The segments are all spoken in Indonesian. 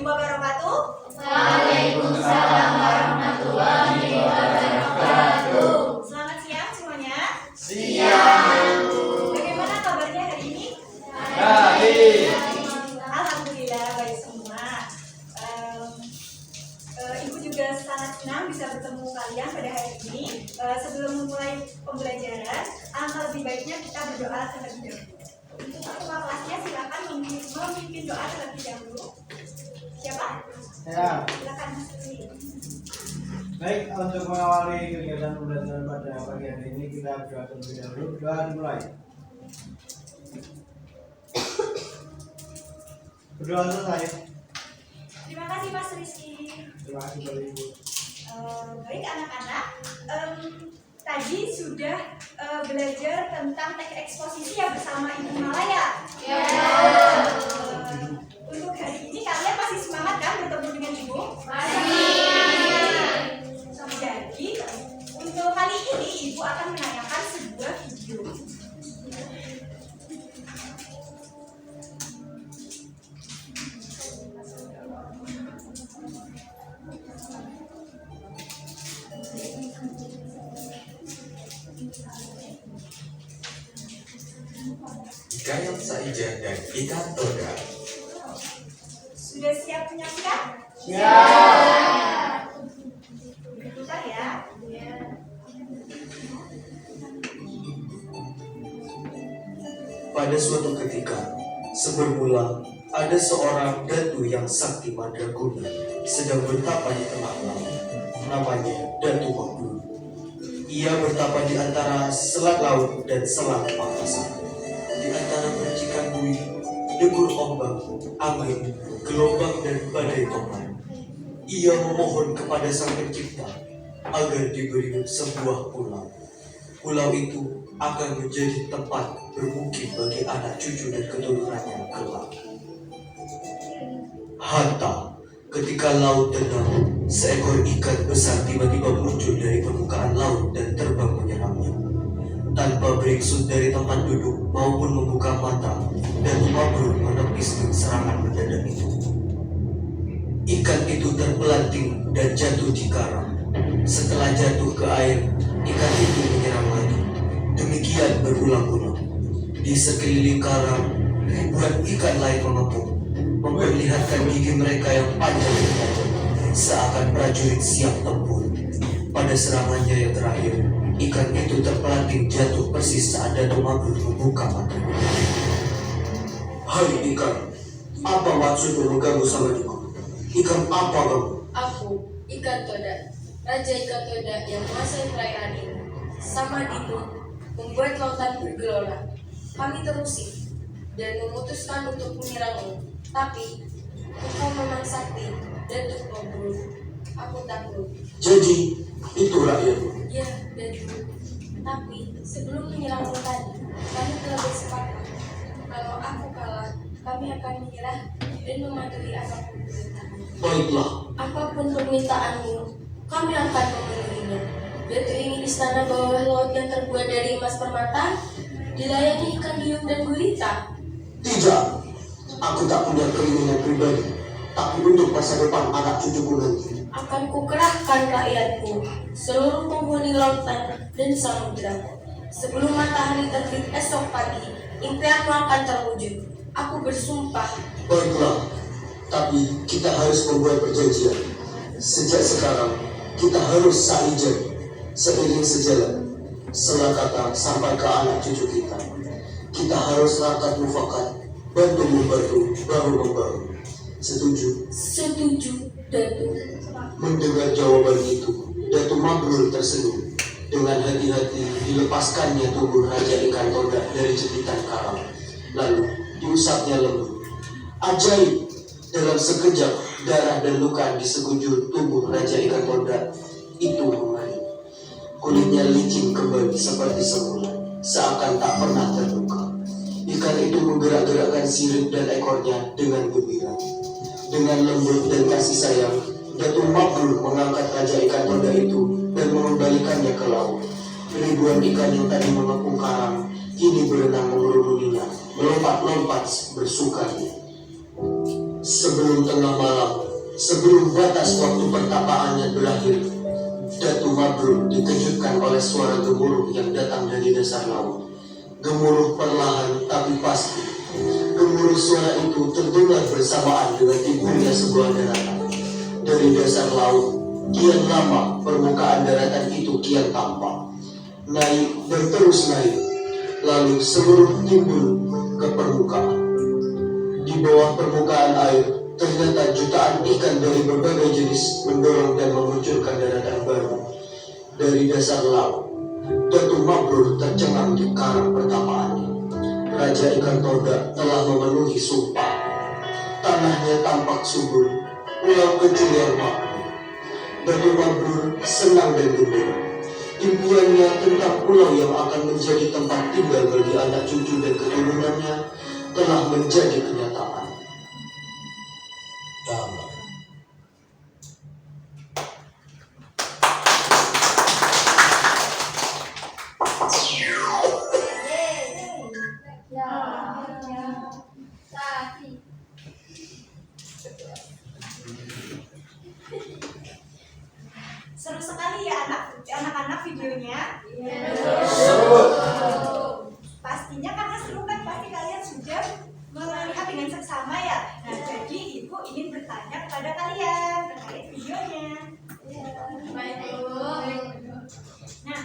Assalamualaikum wabarakatuh. Waalaikumsalam warahmatullahi wabarakatuh. Selamat siang semuanya. Siang. Bagaimana kabarnya hari ini? Baik. Alhamdulillah baik semua. Ibu juga sangat senang bisa bertemu kalian pada hari ini. Sebelum memulai pembelajaran, alangkah lebih baiknya kita berdoa terlebih dahulu. Untuk ketua kelasnya silakan memimpin doa terlebih dahulu. Siapa? Ya. Silakan Mas Rudi. Baik, untuk mengawali kegiatan pembelajaran pada pagi hari ini kita berdoa terlebih dahulu. Doa dimulai. Berdoa selesai. Terima kasih Mas Rizky. Terima kasih Bapak Ibu. Baik anak-anak, tadi sudah belajar tentang teks eksposisi ya bersama Ibu Malaya. Ya. Untuk hari ini kalian masih semangat kan bertemu dengan Ibu? Masih. Jadi untuk kali ini Ibu akan menanyakan sebuah video. Gayam Saijan dan ikan toga. Sudah siap menyaksikan? Siap. Bentar ya. Pada suatu ketika, sebermula ada seorang datu yang sakti mandraguna sedang bertapa di tengah laut. Namanya Datu Mabrur. Ia bertapa di antara selat laut dan selat Makassar. Di antara percikan bui, debur ombak, angin, gelombang dan badai topan. Ia memohon kepada Sang Pencipta agar diberi sebuah pulau. Pulau itu akan menjadi tempat bermukim bagi anak cucu dan keturunannya kelak. Hatta, ketika laut tenang, seekor ikan besar tiba-tiba muncul dari permukaan laut dan terbang menyerangnya. Tanpa beringsut dari tempat duduk maupun membuka mata, Datu Mabrur menepis serangan mendadak itu. Ikan itu terpelanting dan jatuh di karang. Setelah jatuh ke air, ikan itu menyerang lagi. Demikian berulang-ulang. Di sekeliling karang, ribuan ikan lain mengepung, memperlihatkan gigi mereka yang panjang dan tajam, seakan prajurit siap tempur. Pada serangannya yang terakhir, ikan itu terpelanting jatuh persis saat Datu Mabrur membuka mata. Hai ikan, apa maksudmu mengganggu sahabatku? Ikan apa kamu? Aku, ikan toda, raja ikan toda yang menguasai perairan ini. Sama itu, membuat lautan bergelora. Kami terusik dan memutuskan untuk menyerangmu. Tapi, engkau memang sakti, Datu Mabrur. Aku takut. Jadi, itu rakyatmu. Ya, Datu. Tapi, sebelum menyerangmu tadi, kami telah bersepakat. Kalau aku kalah, kami akan menyerah dan mematuhi apapun perintahmu. Baiklah, Apapun permintaanmu, kami akan memenuhinya. Datu ingin istana bawah laut yang terbuat dari emas permata, dilayani ikan hiu dan gurita. tidak. Aku tak punya keinginan pribadi, tapi untuk masa depan anak cucuku nanti. Akan kukerahkan rakyatku, seluruh penghuni lautan dan samudra. Sebelum matahari terbit esok pagi, impianmu akan terwujud. Aku bersumpah. Baiklah, tapi kita harus membuat perjanjian. Sejak sekarang, kita harus saijan, seiring sejalan, selakata sampai ke anak cucu kita. Kita harus rakat mufakat, bantu membantu, bahu membahu. Setuju? Setuju, Datu. Mendengar jawaban itu, Datu Mabrur tersenyum. Dengan hati-hati dilepaskannya tubuh Raja Ikan Toda dari jepitan karang. Lalu diusapnya lembut. Ajaib! Dalam sekejap, darah dan luka di sekujur tubuh Raja Ikan Toda itu mengalir. Kulitnya licin kembali seperti semula, seakan tak pernah terluka. Ikan itu menggerak-gerakkan sirip dan ekornya dengan gembira. Dengan lembut dan kasih sayang, Datu Mabrur mengangkat Raja Ikan Toda itu dan mengembalikannya ke laut. Ribuan ikan yang tadi mengepung karang kini berenang mengerumuninya, melompat-lompat bersukaria. Sebelum tengah malam, Sebelum batas waktu pertapaannya berakhir, Datu Mabrur dikejutkan oleh suara gemuruh yang datang dari dasar laut. Gemuruh perlahan tapi pasti. Gemuruh suara itu terdengar bersamaan dengan timbulnya sebuah daratan. Dari dasar laut, kian lama permukaan daratan itu kian tampak. Naik dan terus naik, lalu seluruh timbul ke permukaan. Di bawah permukaan air, ternyata jutaan ikan dari berbagai jenis mendorong dan memunculkan daratan baru. Dari dasar laut, Datu Mabrur tercengang di karang pertapaannya. Raja ikan toda telah memenuhi sumpah. Tanahnya tampak subur, pulau kecil yang makmur. Datu Mabrur senang dan gembira. Impiannya tentang pulau yang akan menjadi tempat tinggal bagi anak cucu dan keturunannya telah menjadi kenyataan. Damai. Seru sekali ya anak-anak videonya. Pastinya karena seru kan, pasti kalian sudah melihat dengan seksama ya. Nah, jadi ibu ingin bertanya kepada kalian terkait videonya. Nah,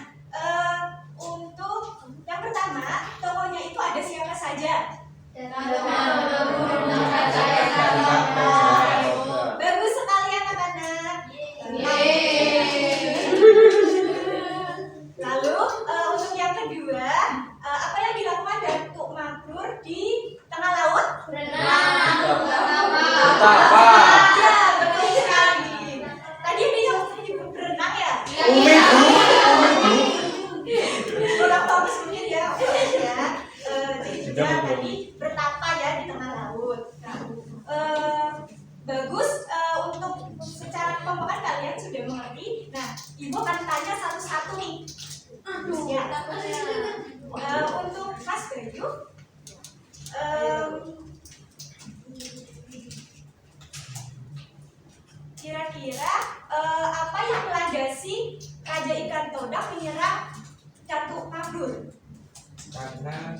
untuk yang pertama, tokohnya itu ada siapa saja? Bagus sekali anak-anak. Lalu untuk yang kedua, apa yang dilakukan Datu Mabrur di tengah laut? Betapa. Ya, betul sekali. Tadi ada yang menyebut berenang ya? Kurang bagus mungkin ya. Jadi juga tadi bertapa ya di tengah laut. Bagus, untuk secara kekompakan kalian sudah mengerti. Nah, ibu akan tanya satu-satu nih. Ya. Untuk Mas Bayu, kira-kira apa yang melandasi Raja Ikan Todak menyerang Datu Mabrur? Karena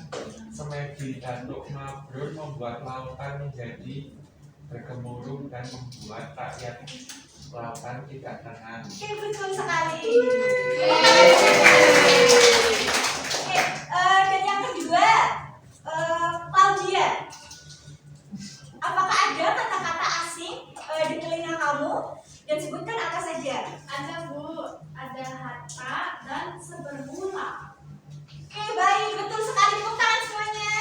semedi Datu Mabrur membuat lautan menjadi bergemuruh dan membuat rakyat lautan tidak tenang. Oke, betul sekali. Oke, dan yang kedua, Claudia, apakah ada kata-kata asing di telinga kamu? Dan sebutkan apa saja. Ada Bu, ada harta dan sebermula. Oke, baik, betul sekali. Tepuk tangan semuanya.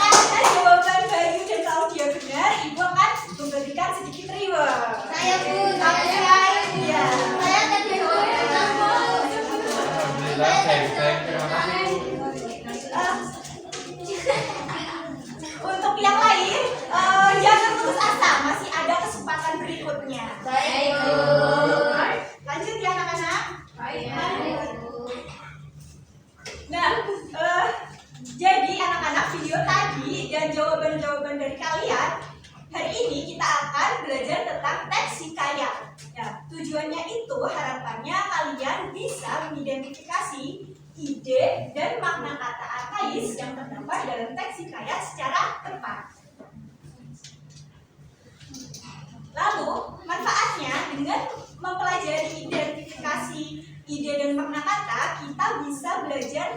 Karena jawaban Bayu dan Claudia benar, ibu akan memberikan sedikit reward. Saya Bu, Ya. saya tadi Alhamdulillah, terima kasih Bu. Untuk yang lain, jangan putus asa, masih ada kesempatan berikutnya. Baik Bu. Lanjut ya anak-anak. Baik. Nah, jadi anak-anak video tadi dan jawaban-jawaban dari kalian, hari ini kita akan belajar tentang teks hikayat. Ya, tujuannya itu harapannya kalian bisa mengidentifikasi ide dan makna kata arkais yang terdapat dalam teks hikayat secara tepat. Lalu, manfaatnya dengan mempelajari identifikasi ide dan makna kata, kita bisa belajar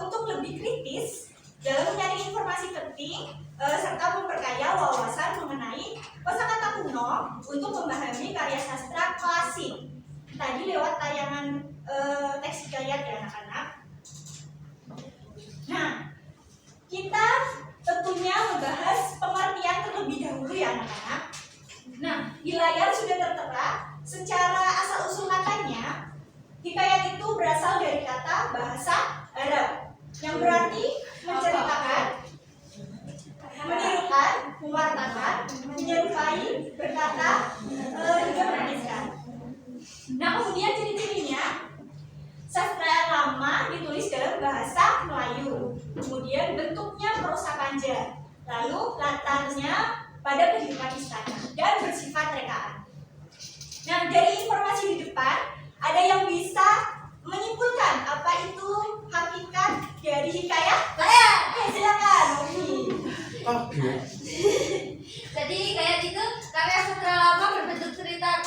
untuk lebih kritis dalam mencari informasi penting serta memperkaya wawasan mengenai kosakata kuno untuk memahami karya sastra klasik. Tadi lewat tayangan teks hikayat ya anak-anak. Nah, kita tentunya membahas pengertian terlebih dahulu ya anak-anak. Nah, di layar sudah tertera secara asal-usul katanya, hikayat itu berasal dari kata bahasa Arab yang berarti menceritakan, menirukan, mewartakan, menyerupai, berkata, hingga menakiskan. Nah, kemudian ciri-cirinya, sastra lama ditulis dalam bahasa Melayu, kemudian bentuknya prosa panjang, lalu latarnya pada kehidupan istana dan bersifat rekaan. Nah, dari informasi di depan, ada yang bisa menyimpulkan apa itu hakikat dari hikayat? Saya. Silakan, Novi. Oke. Jadi kayak itu karya sastra lama berbentuk cerita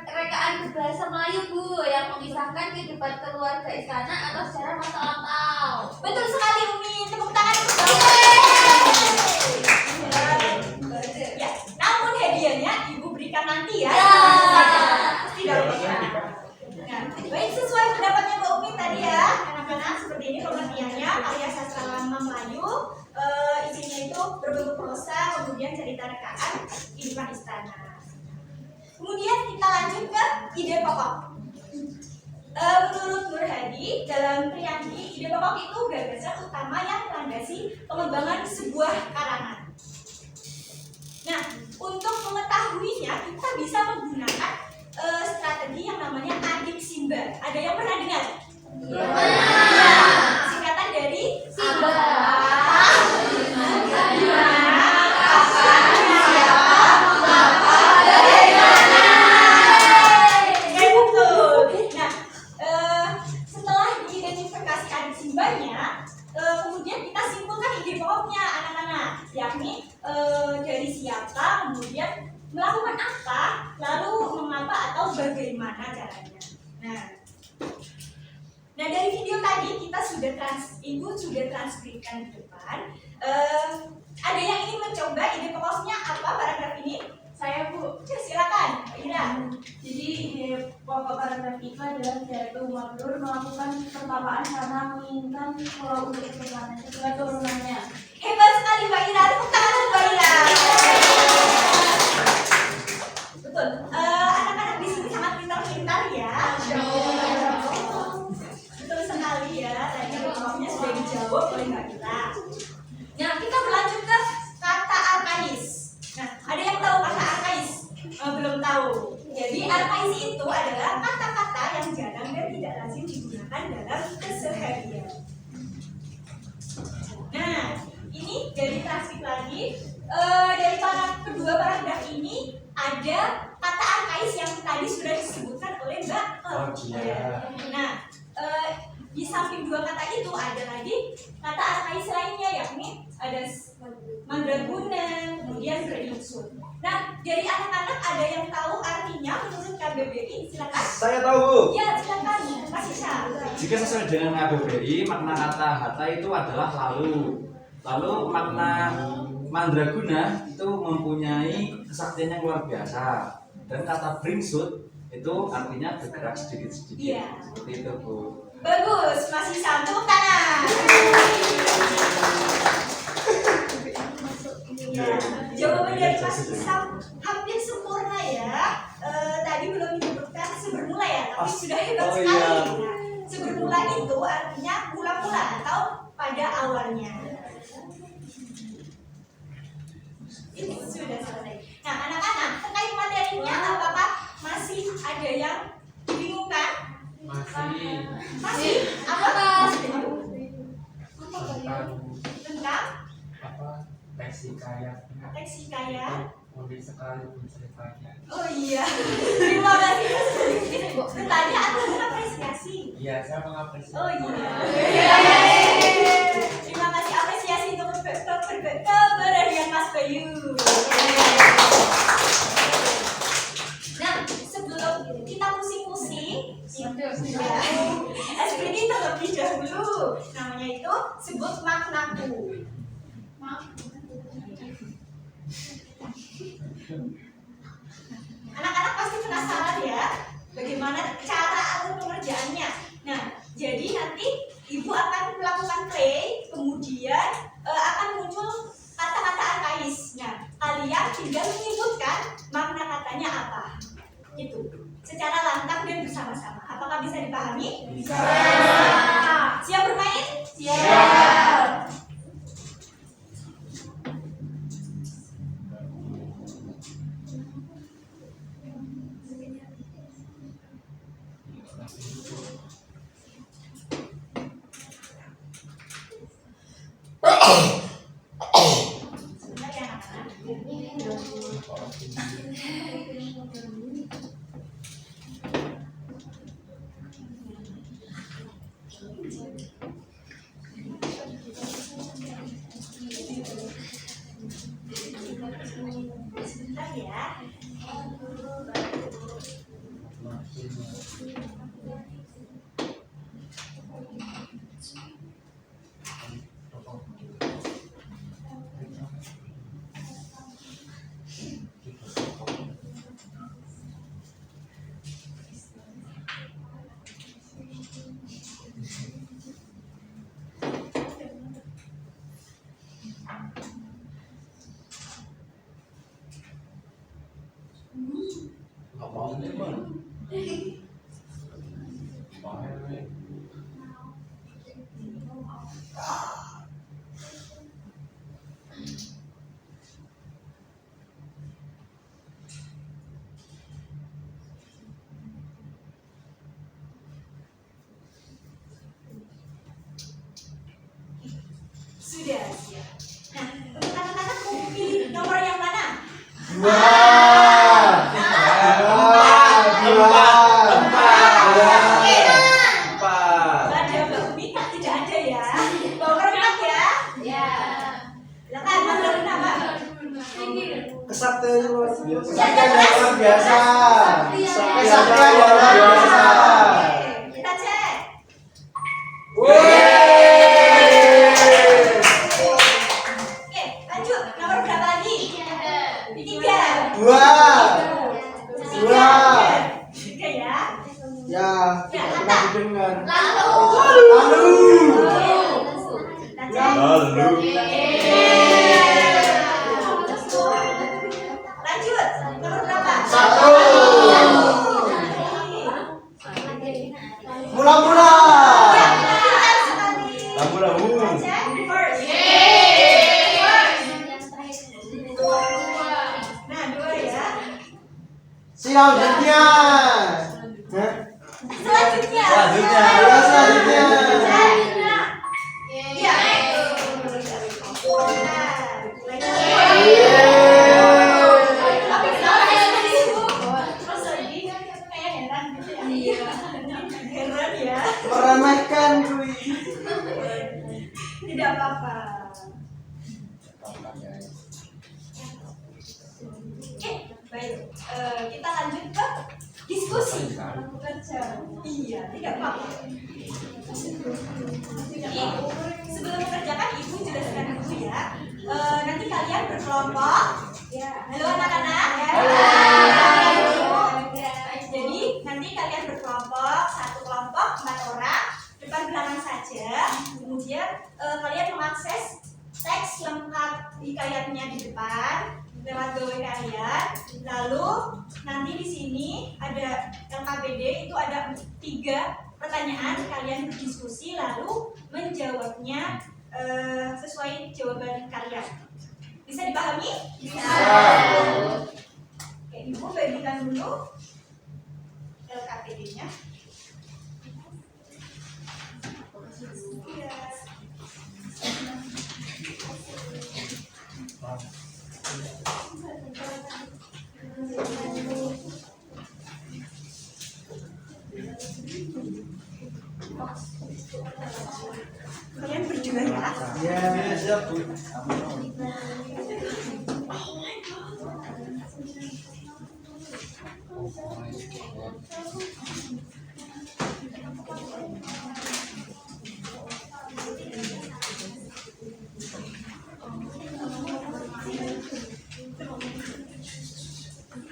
rekaan berbahasa Melayu Bu yang memisahkan kehidupan keluarga istana atau sejarah masa lampau. Betul sekali, Umi. Tepuk tangan untuk ya, namun hadiahnya Ibu berikan nanti ya. Tidak lupa. Nah, baik, sesuai pendapatnya Mbak Umi tadi ya, anak-anak, seperti ini pengertiannya karya sastra lama Melayu. Isinya itu berbentuk prosa, kemudian cerita rekaan kehidupan istana. Kemudian kita lanjut ke ide pokok. Menurut Nur Hadi dalam Priandi, ide pokok itu gagasan utama yang melandasi pengembangan sebuah karangan. Nah, untuk mengetahuinya kita bisa menggunakan strategi yang namanya adik Simba. Ada yang pernah dengar? Ya. Singkatan dari Simba. Setelah diidentifikasi adik Simbanya, kemudian kita simpulkan ide pokoknya anak-anak, yakni dari siapa, kemudian melakukan apa, lalu mengapa atau bagaimana caranya. Nah dari video tadi kita Ibu sudah transkripkan di depan. Ada yang ingin mencoba ide pokoknya apa paragraf ini? Saya Bu. Ya, silakan, Mbak Ira. Jadi ide pokok paragraf itu adalah yaitu Mabrur melakukan pertapaan karena menginginkan pulau untuk keturunannya. Hebat sekali Mbak Ira, tepuk tangan untuk Mbak Ira. Betul. Anak-anak di sini sangat pintar-pintar ya. Betul sekali ya. Tadi pokoknya sudah dijawab oleh Mbak Ira. Nah, kita berlanjut ke kata arkais. Nah, ada yang tahu kata arkais? Belum tahu. Jadi arkais itu adalah kata-kata yang jarang dan tidak lazim digunakan dalam keseharian. Nah, ini dari transkrip lagi. Dari kedua paragraf ini ada kata arkais yang tadi sudah disebutkan oleh Mbak Claudia. Nah, di samping dua kata itu ada lagi kata arkais lainnya, yakni ada mandraguna, kemudian beringsut. Nah, dari anak-anak ada yang tahu artinya menurut KBBI? Silakan. Saya tahu, Bu. Ya, silakan, Mas Isha. Jika sesuai dengan KBBI, makna kata hatta itu adalah lalu. Lalu makna mandraguna itu mempunyai kesaktian yang luar biasa. Dan kata bringsut itu artinya bergerak sedikit-sedikit. Iya. Seperti itu, Bu. Bagus, Mas Isha, tepuk tangan. Ya, jawaban dari Mas Isha hampir sempurna ya. Tadi belum disebutkan sebermula ya, tapi sudah hebat Oh, sekali. iya. Nah, sebermula itu artinya mula-mula atau pada awalnya. Ini sudah selesai. Nah, anak-anak, terkait materinya apakah masih ada yang dibingungkan? Masih? Apa? Tentang Teks hikayatnya teks hikayat. unik sekali pun ceritanya. Oh iya. Terima kasih bertanya atau mengapresiasi. Iya, saya mengapresiasi. Oh iya. Terima kasih apresiasi untuk keberanian Mas Bayu. Nah, sebelum kita pusing-pusing, SPD terlebih dahulu. Namanya itu sebut maknaku. Anak-anak pasti penasaran ya, bagaimana cara atau pengerjaannya. Nah, jadi nanti Ibu akan melakukan play, kemudian akan muncul kata-kata arkais. Nah, kalian tinggal menyebutkan makna katanya apa. Gitu. Secara lantang dan bersama-sama. Apakah bisa dipahami? Bisa. Siap bermain? Siap. Sebentar ya anak-anak. Apa ini, Bang? Sudah siap. Nah, untuk anak-anak mau pilih nomor yang mana? Dua. Ada Mbak Umi, tidak ada ya. Nomor 4 ya. Ya. Silakan Mas Daruna, Mbak. Kesaktian luar biasa. Kesaktian Iya. luar biasa. Kita cek. Oke, lanjut. Nomor berapa lagi? 3. Dua. Dua. 3 ya. Ya, pernah didengar. Lalu. Lalu. Kita cek. Lanjut. Nomor berapa? Satu. Mula-mula. Ya, pintar sekali. Lamu-lamu. Kita cek. First. Nah, 2 ya. Selanjutnya. Hah? Selanjutnya. Selanjutnya. Ya, selanjutnya. Iya. Heran ya. Meremehkan kui. Tidak apa-apa. Oke, baik. Kita lanjut ke diskusi. Iya, tidak apa-apa. Jadi, sebelum mengerjakan ibu jelaskan dulu ya. Nanti kalian berkelompok. Halo anak-anak. Jadi nanti kalian berkelompok, satu kelompok 4 orang, depan belakang saja. Kemudian kalian mengakses teks lengkap hikayatnya di depan lewat gawai kalian. Lalu nanti di sini ada LKPD, itu ada 3 pertanyaan, kalian berdiskusi lalu menjawabnya sesuai jawaban kalian. Bisa dipahami? Bisa. Oke, Ibu bagikan dulu LKPD-nya. Kalian berdua ya. Ya, siap Bu.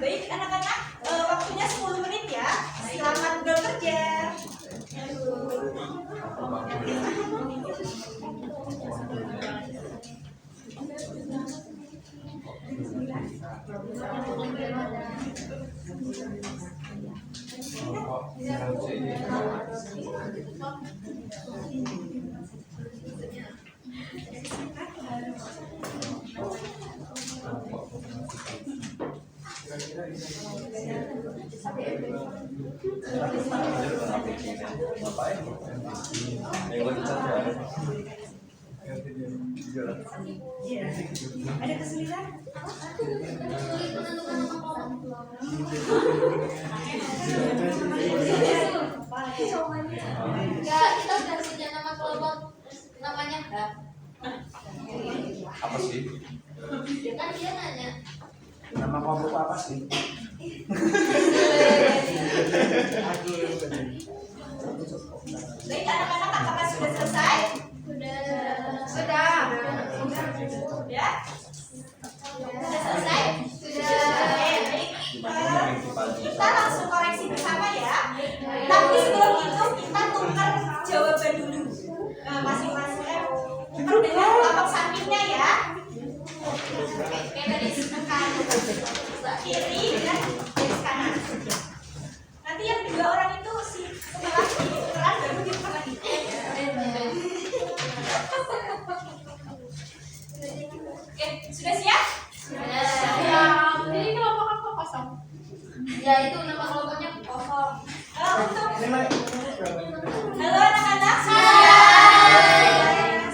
Baik anak-anak, waktunya 10 menit ya. Selamat bekerja. Iya. Ada kesulitan? Enggak, kita udah punya nama kelompok namanya HAP. Apa sih? Kan dia nanya Nama kelompok apa sih? Baik anak-anak, apakah sudah selesai? Sudah. Sudah selesai? Oke, baik. Kita langsung koreksi bersama ya. Tapi sebelum itu kita tukar jawaban dulu. Masing-masing tukar dengan kelompok sampingnya ya. Oke, dari kiri dan dari kanan. Nanti yang dua orang itu setelah ditukeran baru ditukar lagi. Oke, sudah siap? Jadi kelompok apa kosong? Ya itu nama kelompoknya kosong. Untuk Nilai. halo anak-anak,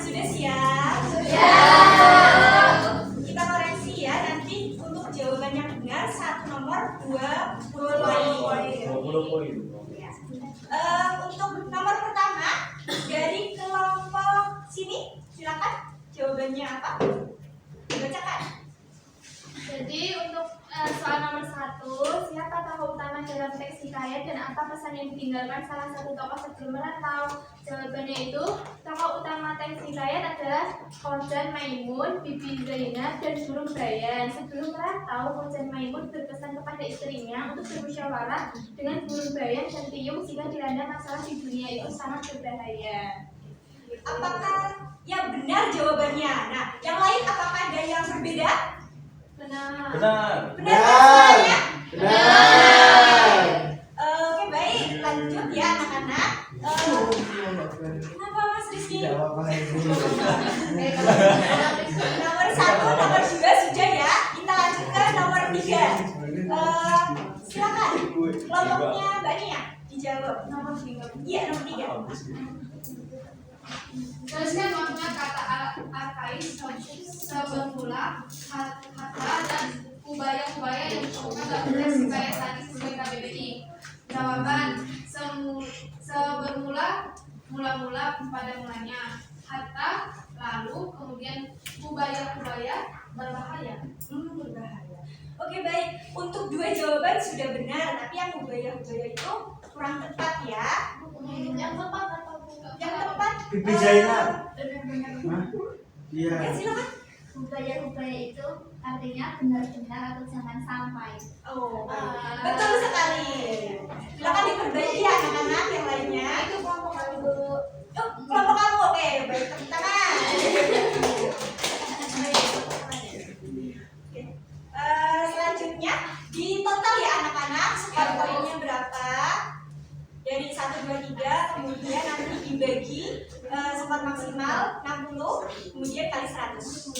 sudah siap? Kita koreksi ya, nanti untuk jawaban yang benar 1 nomor 20 poin. 20 poin. Untuk nomor pertama dari kelompok sini, silakan jawabannya apa? Bacakan. Jadi untuk soal nomor 1, siapa tokoh utama dalam teks hikayat dan apa pesan yang ditinggalkan salah satu tokoh sebelum merantau? Jawabannya itu, tokoh utama teks hikayat adalah Khojan Maimun, Bibi Zainab, dan burung Bayan. Sebelum merantau, Khojan Maimun berpesan kepada istrinya untuk bermusyawarah dengan burung Bayan dan Tiung jika dilanda masalah di dunia itu sangat berbahaya. Apakah yang benar jawabannya? Nah, yang lain apakah ada yang berbeda? Benar. Benar. Benar semuanya? Benar. Oke, baik, lanjut ya anak-anak. Kenapa Mas Rizky? Jawab apa ini? Nomor 1, nomor 2 sudah ya. Kita lanjut ke nomor 3. Silakan. Kelompoknya Mbak Nia dijawab. Nomor 3. Iya, nomor 3. Tuliskan makna kata arkais sebermula kata dan kubaya-kubaya yang ditemukan dalam teks hikayat tadi sesuai KBBI. Jawaban sebermula, mula-mula pada mulanya, hatta, lalu, kemudian kubaya-kubaya berbahaya. Berbahaya. Oke, baik. Untuk 2 jawaban sudah benar, tapi yang kubaya-kubaya itu kurang tepat ya. Yang tepat atau bukan? Yang tepat Bibi Zainab. Benar-benar. Hah? Iya. Ya, silakan. Kubaya-kubaya itu artinya benar-benar atau jangan sampai. Oh, betul sekali. Silakan diperbaiki ya anak-anak yang lainnya. Itu kelompok aku. Oh, kelompok kamu oke, baik tepuk tangan. Oke. Selanjutnya di total ya anak-anak skor poinnya berapa? Dari 1, 2, 3, kemudian nanti dibagi skor maksimal 60, kemudian kali 100.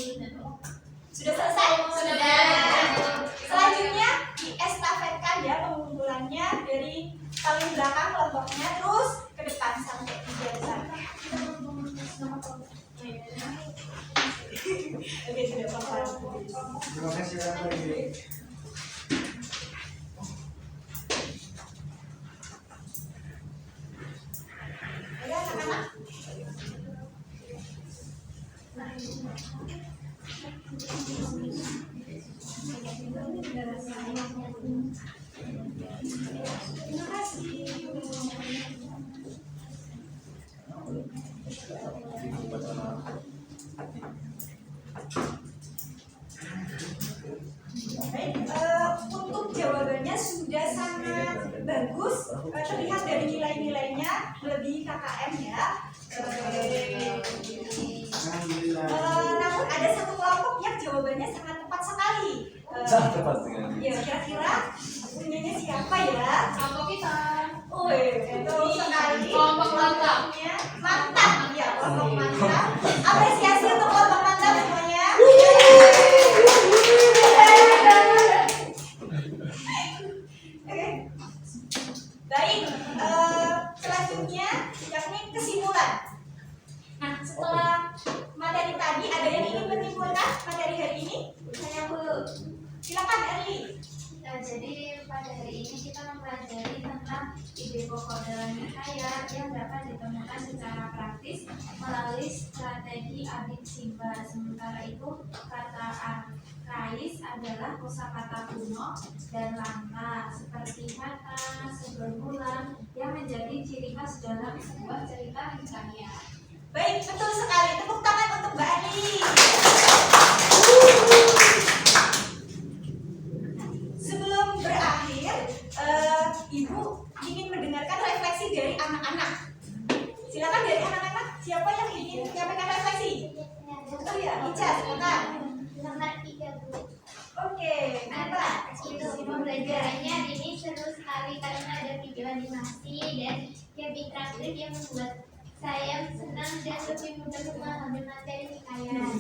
Sudah selesai? Sudah. Selanjutnya diestafetkan ya pengumpulannya dari paling belakang kelompoknya terus ke depan sampai 3 besar. Oke, sudah paham. Terima kasih lagi. Ayo anak-anak. Terima kasih. Baik, untuk jawabannya sudah sangat bagus, terlihat dari nilai-nilainya lebih KKM ya. Alhamdulillah. Namun ada satu kelompok yang jawabannya sangat tepat sekali. Sangat tepat sekali. Ya, kira-kira punyanya siapa ya? Kelompok kita. Betul sekali. Kelompok mantap. Mantap, ya kelompok mantap. Apresiasi untuk kelompok mantap semuanya. Oke. Baik, selanjutnya yakni kesimpulan. Nah, setelah materi tadi ada yang ingin menyimpulkan materi hari ini? Saya dulu. Silakan Erli. Jadi pada hari ini kita mempelajari tentang ide pokok dalam hikayat yang dapat ditemukan secara praktis melalui strategi adik simba. Sementara itu kata arkais Ais adalah kosakata kuno dan langka seperti kata, seberbulan yang menjadi ciri khas dalam sebuah cerita hikayat. Baik, betul sekali. Tepuk tangan untuk Mbak Ani. Sebelum berakhir, Ibu ingin mendengarkan refleksi dari anak-anak. Silakan dari anak-anak. Siapa yang ingin menyampaikan refleksi? Oh ya, Ica, silakan. Nomor 3, Bu. Oke, kenapa? Pembelajarannya hari ini seru sekali karena ada video animasi dan game interaktif yang membuat saya senang dan lebih mudah memahami materi hikayat.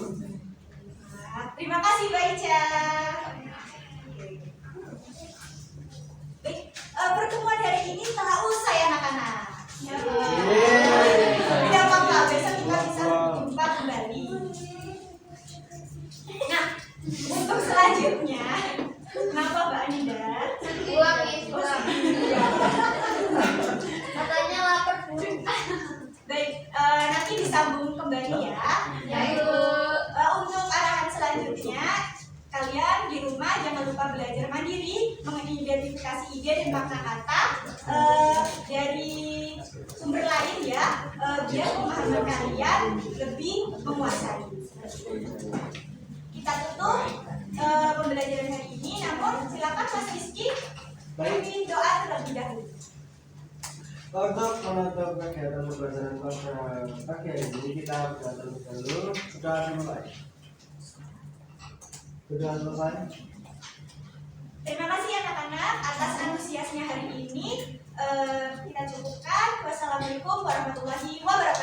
Terima kasih Mbak Ica. Baik, pertemuan hari ini telah usai anak-anak. Tidak apa-apa, besok kita bisa berjumpa kembali. Nah, untuk selanjutnya, kenapa Mbak Anindar? Buang ya, buang. Katanya lapar, Bu. Baik, nanti disambung kembali ya. Ya, Ibu. Untuk arahan selanjutnya, kalian di rumah jangan lupa belajar mandiri, mengidentifikasi ide dan makna kata dari sumber lain ya, biar pemahaman kalian lebih menguasai. Kita tutup pembelajaran hari ini, namun silakan Mas Rizky pimpin doa terlebih dahulu. Untuk menutup kegiatan pembelajaran pada pagi hari ini kita berdoa dulu. Sudah dimulai. Sudah selesai. Terima kasih anak-anak atas antusiasnya hari ini. Kita cukupkan. Wassalamualaikum warahmatullahi wabarakatuh.